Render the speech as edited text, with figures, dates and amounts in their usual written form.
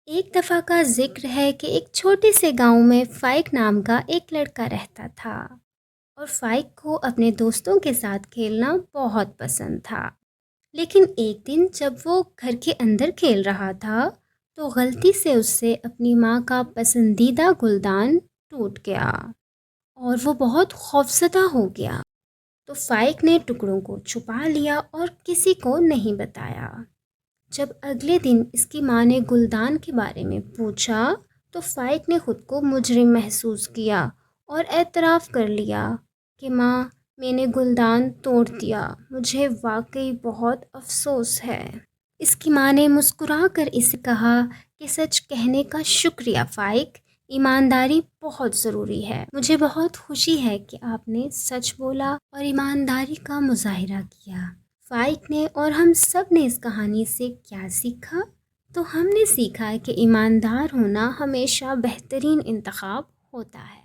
ایک دفعہ کا ذکر ہے کہ ایک چھوٹے سے گاؤں میں فائق نام کا ایک لڑکا رہتا تھا اور فائق کو اپنے دوستوں کے ساتھ کھیلنا بہت پسند تھا۔ لیکن ایک دن جب وہ گھر کے اندر کھیل رہا تھا تو غلطی سے اس سے اپنی ماں کا پسندیدہ گلدان ٹوٹ گیا اور وہ بہت خوفزدہ ہو گیا۔ تو فائق نے ٹکڑوں کو چھپا لیا اور کسی کو نہیں بتایا۔ جب اگلے دن اس کی ماں نے گلدان کے بارے میں پوچھا تو فائق نے خود کو مجرم محسوس کیا اور اعتراف کر لیا کہ ماں، میں نے گلدان توڑ دیا، مجھے واقعی بہت افسوس ہے۔ اس کی ماں نے مسکرا کر اسے کہا کہ سچ کہنے کا شکریہ فائق، ایمانداری بہت ضروری ہے۔ مجھے بہت خوشی ہے کہ آپ نے سچ بولا اور ایمانداری کا مظاہرہ کیا۔ فائق نے اور ہم سب نے اس کہانی سے کیا سیکھا؟ تو ہم نے سیکھا کہ ایماندار ہونا ہمیشہ بہترین انتخاب ہوتا ہے۔